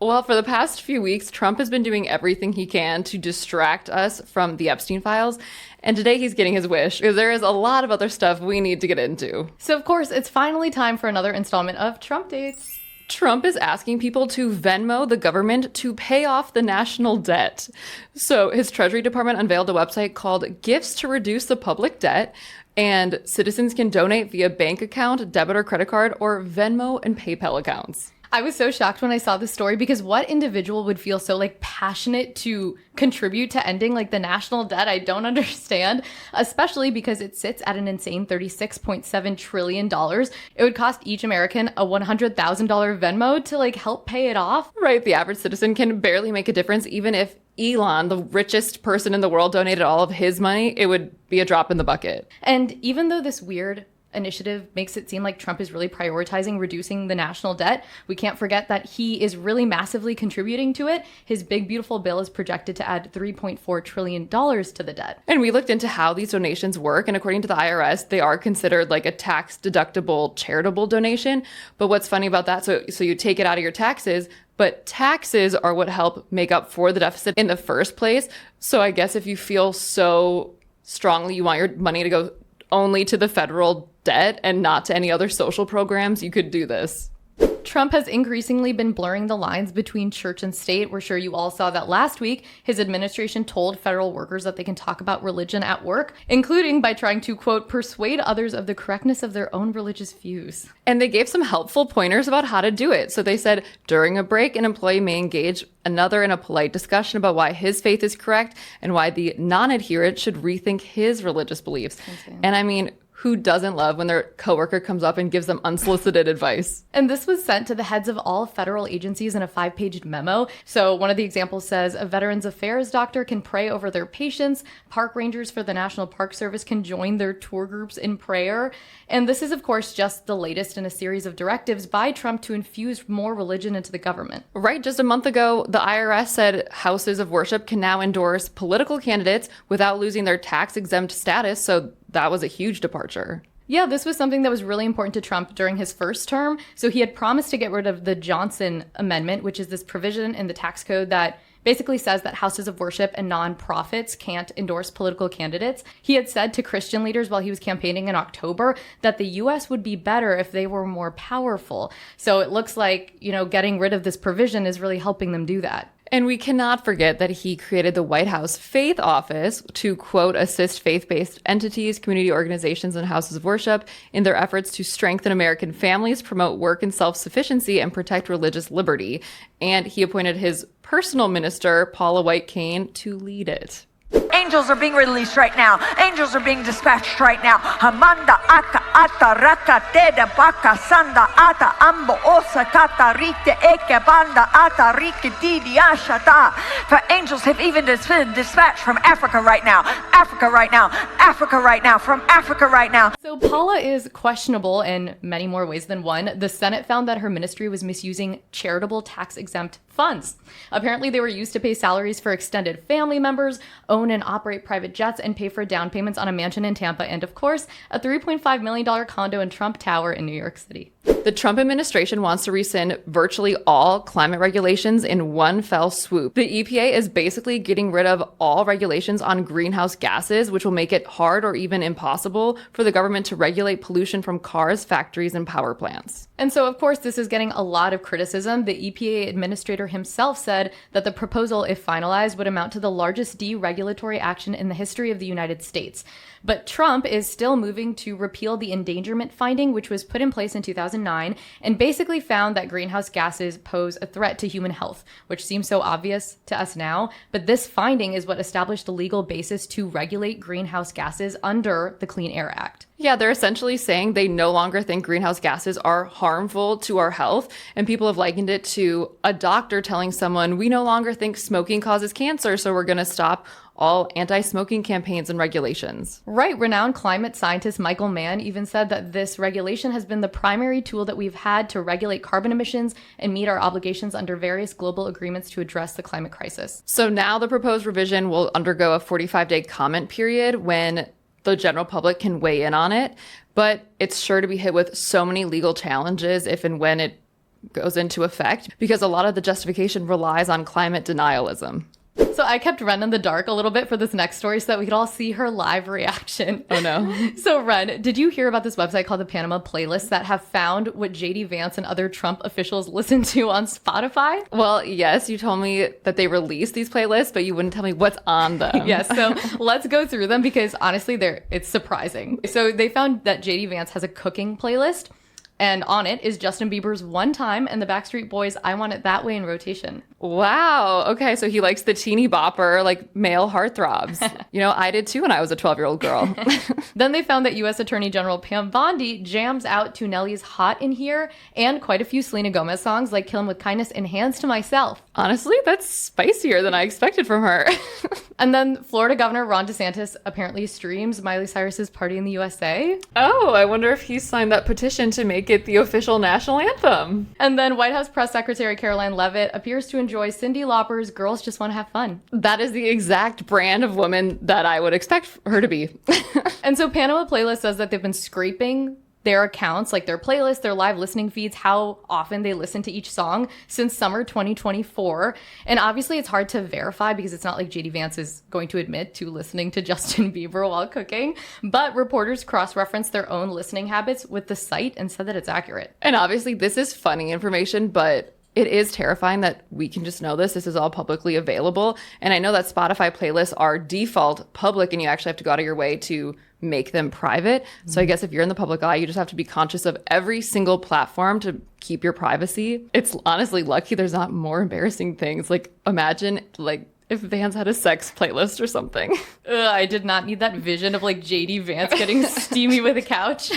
Well, for the past few weeks, Trump has been doing everything he can to distract us from the Epstein files. And today he's getting his wish because there is a lot of other stuff we need to get into. So, of course, it's finally time for another installment of Trump Dates. Trump is asking people to Venmo the government to pay off the national debt. So his Treasury Department unveiled a website called Gifts to Reduce the Public Debt, and citizens can donate via bank account, debit or credit card, or Venmo and PayPal accounts. I was so shocked when I saw this story because what individual would feel so passionate to contribute to ending the national debt? I don't understand, especially because it sits at an insane $36.7 trillion. It would cost each American a $100,000 Venmo to help pay it off. Right. The average citizen can barely make a difference. Even if Elon, the richest person in the world, donated all of his money, it would be a drop in the bucket. And even though this weird initiative makes it seem like Trump is really prioritizing reducing the national debt, we can't forget that he is really massively contributing to it. His big, beautiful bill is projected to add $3.4 trillion to the debt. And we looked into how these donations work. And according to the IRS, they are considered a tax-deductible charitable donation. But what's funny about that, so you take it out of your taxes, but taxes are what help make up for the deficit in the first place. So I guess if you feel so strongly you want your money to go only to the federal debt and not to any other social programs, you could do this. Trump has increasingly been blurring the lines between church and state. We're sure you all saw that last week. His administration told federal workers that they can talk about religion at work, including by trying to, quote, persuade others of the correctness of their own religious views. And they gave some helpful pointers about how to do it. So they said during a break, an employee may engage another in a polite discussion about why his faith is correct and why the non-adherent should rethink his religious beliefs. And I mean, who doesn't love when their coworker comes up and gives them unsolicited advice? And this was sent to the heads of all federal agencies in a 5-page memo. So one of the examples says a Veterans Affairs doctor can pray over their patients. Park rangers for the National Park Service can join their tour groups in prayer. And this is, of course, just the latest in a series of directives by Trump to infuse more religion into the government. Right. Just a month ago, the IRS said houses of worship can now endorse political candidates without losing their tax-exempt status. So that was a huge departure. Yeah, this was something that was really important to Trump during his first term. So he had promised to get rid of the Johnson Amendment, which is this provision in the tax code that basically says that houses of worship and nonprofits can't endorse political candidates. He had said to Christian leaders while he was campaigning in October that the U.S. would be better if they were more powerful. So it looks like, getting rid of this provision is really helping them do that. And we cannot forget that he created the White House Faith Office to, quote, assist faith-based entities, community organizations, and houses of worship in their efforts to strengthen American families, promote work and self-sufficiency, and protect religious liberty. And he appointed his personal minister, Paula White Cain, to lead it. Angels are being released right now. Angels are being dispatched right now. Hamanda aka ata raka teda baka sanda ata ambo osa tata rite eke banda ata rike didi ashata. For angels have even been dispatched from Africa right now. Africa right now. Africa right now. From Africa right now. So Paula is questionable in many more ways than one. The Senate found that her ministry was misusing charitable tax-exempt funds. Apparently, they were used to pay salaries for extended family members, own and operate private jets, and pay for down payments on a mansion in Tampa, and of course, a $3.5 million condo in Trump Tower in New York City. The Trump administration wants to rescind virtually all climate regulations in one fell swoop. The EPA is basically getting rid of all regulations on greenhouse gases, which will make it hard or even impossible for the government to regulate pollution from cars, factories, and power plants. And so, of course, this is getting a lot of criticism. The EPA administrator himself said that the proposal, if finalized, would amount to the largest deregulatory action in the history of the United States. But Trump is still moving to repeal the endangerment finding, which was put in place in 2009, and basically found that greenhouse gases pose a threat to human health, which seems so obvious to us now. But this finding is what established the legal basis to regulate greenhouse gases under the Clean Air Act. Yeah, they're essentially saying they no longer think greenhouse gases are harmful to our health. And people have likened it to a doctor telling someone, we no longer think smoking causes cancer, so we're going to stop all anti-smoking campaigns and regulations. Right. Renowned climate scientist Michael Mann even said that this regulation has been the primary tool that we've had to regulate carbon emissions and meet our obligations under various global agreements to address the climate crisis. So now the proposed revision will undergo a 45-day comment period when the general public can weigh in on it, but it's sure to be hit with so many legal challenges if and when it goes into effect because a lot of the justification relies on climate denialism. So I kept Ren in the dark a little bit for this next story so that we could all see her live reaction. Oh no. So Ren, did you hear about this website called the Panama Playlists that have found what JD Vance and other Trump officials listen to on Spotify? Well, yes, you told me that they release these playlists, but you wouldn't tell me what's on them. Yes, so let's go through them because honestly, it's surprising. So they found that JD Vance has a cooking playlist, and on it is Justin Bieber's One Time and the Backstreet Boys' I Want It That Way in rotation. Wow. Okay, so he likes the teeny bopper, like male heartthrobs. I did too when I was a 12-year-old girl. Then they found that U.S. Attorney General Pam Bondi jams out to Nelly's Hot in Here and quite a few Selena Gomez songs like Kill 'Em With Kindness and Hands to Myself. Honestly, that's spicier than I expected from her. And then Florida Governor Ron DeSantis apparently streams Miley Cyrus's Party in the USA. Oh, I wonder if he signed that petition to make it the official national anthem. And then White House Press Secretary Caroline Leavitt appears to enjoy Cyndi Lauper's Girls Just Want to Have Fun. That is the exact brand of woman that I would expect her to be. And so Panama Playlist says that they've been scraping their accounts, like their playlists, their live listening feeds, how often they listen to each song since summer 2024. And obviously it's hard to verify because it's not like JD Vance is going to admit to listening to Justin Bieber while cooking. But reporters cross-referenced their own listening habits with the site and said that it's accurate. And obviously this is funny information, but it is terrifying that we can just know this. This is all publicly available. And I know that Spotify playlists are default public and you actually have to go out of your way to make them private. So I guess if you're in the public eye, you just have to be conscious of every single platform to keep your privacy. It's honestly lucky there's not more embarrassing things. Like imagine if Vance had a sex playlist or something. I did not need that vision of JD Vance getting steamy with a couch.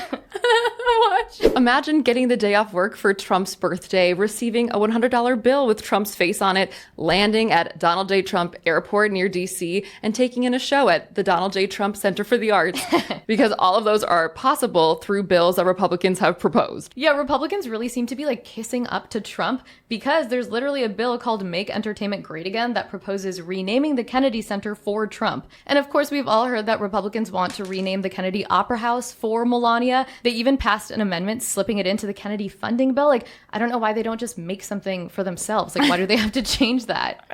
Watch. Imagine getting the day off work for Trump's birthday, receiving a $100 bill with Trump's face on it, landing at Donald J. Trump Airport near DC, and taking in a show at the Donald J. Trump Center for the Arts. Because all of those are possible through bills that Republicans have proposed. Yeah, Republicans really seem to be kissing up to Trump because there's literally a bill called Make Entertainment Great Again that proposes renaming the Kennedy Center for Trump. And of course, we've all heard that Republicans want to rename the Kennedy Opera House for Melania. They even passed an amendment slipping it into the Kennedy funding bill. I don't know why they don't just make something for themselves. Why do they have to change that?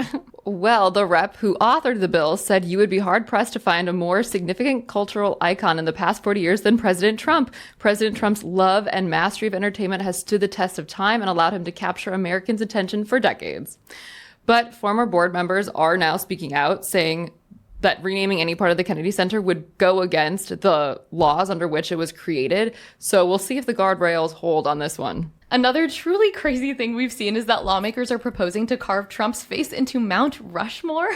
Well, the rep who authored the bill said you would be hard-pressed to find a more significant cultural icon in the past 40 years than President Trump. President Trump's love and mastery of entertainment has stood the test of time and allowed him to capture Americans' attention for decades. But former board members are now speaking out, saying that renaming any part of the Kennedy Center would go against the laws under which it was created. So we'll see if the guardrails hold on this one. Another truly crazy thing we've seen is that lawmakers are proposing to carve Trump's face into Mount Rushmore.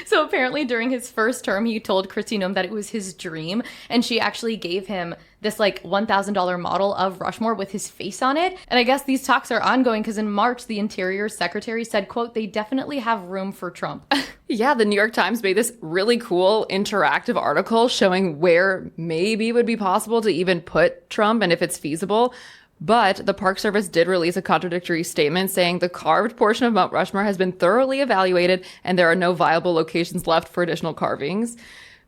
So apparently during his first term, he told Kristi Noem that it was his dream. And she actually gave him this $1,000 model of Rushmore with his face on it. And I guess these talks are ongoing because in March, the Interior Secretary said, quote, they definitely have room for Trump. Yeah, the New York Times made this really cool interactive article showing where maybe it would be possible to even put Trump and if it's feasible. But the Park Service did release a contradictory statement saying the carved portion of Mount Rushmore has been thoroughly evaluated and there are no viable locations left for additional carvings.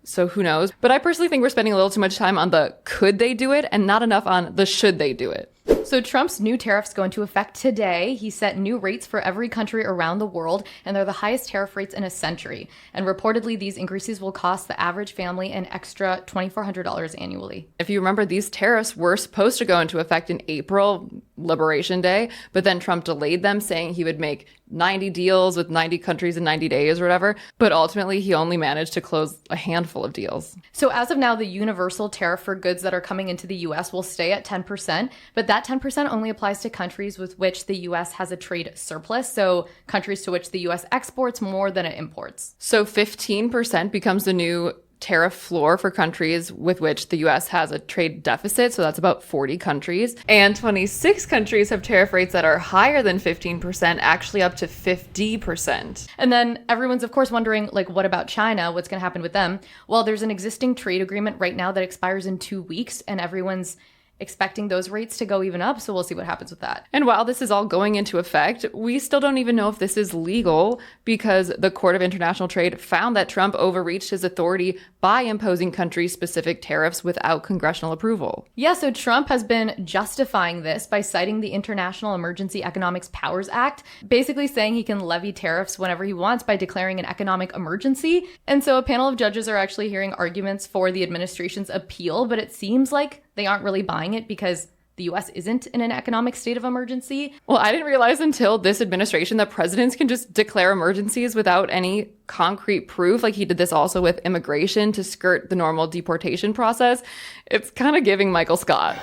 So who knows? But I personally think we're spending a little too much time on the could they do it and not enough on the should they do it. So Trump's new tariffs go into effect today. He set new rates for every country around the world, and they're the highest tariff rates in a century. And reportedly, these increases will cost the average family an extra $2,400 annually. If you remember, these tariffs were supposed to go into effect in April, Liberation Day, but then Trump delayed them, saying he would make 90 deals with 90 countries in 90 days or whatever. But ultimately, he only managed to close a handful of deals. So as of now, the universal tariff for goods that are coming into the U.S. will stay at 10%, but that 10% only applies to countries with which the U.S. has a trade surplus, so countries to which the U.S. exports more than it imports. So 15% becomes the new tariff floor for countries with which the U.S. has a trade deficit, so that's about 40 countries. And 26 countries have tariff rates that are higher than 15%, actually up to 50%. And then everyone's, of course, wondering, what about China? What's going to happen with them? Well, there's an existing trade agreement right now that expires in 2 weeks, and everyone's expecting those rates to go even up. So we'll see what happens with that. And while this is all going into effect, we still don't even know if this is legal because the Court of International Trade found that Trump overreached his authority by imposing country-specific tariffs without congressional approval. Yeah, so Trump has been justifying this by citing the International Emergency Economics Powers Act, basically saying he can levy tariffs whenever he wants by declaring an economic emergency. And so a panel of judges are actually hearing arguments for the administration's appeal, but it seems like they aren't really buying it because the US isn't in an economic state of emergency. Well, I didn't realize until this administration that presidents can just declare emergencies without any concrete proof. Like he did this also with immigration to skirt the normal deportation process. It's kind of giving Michael Scott.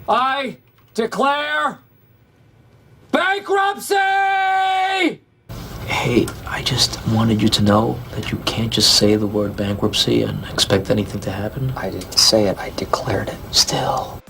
I declare bankruptcy! Hey, I just wanted you to know that you can't just say the word bankruptcy and expect anything to happen. I didn't say it, I declared it. Still,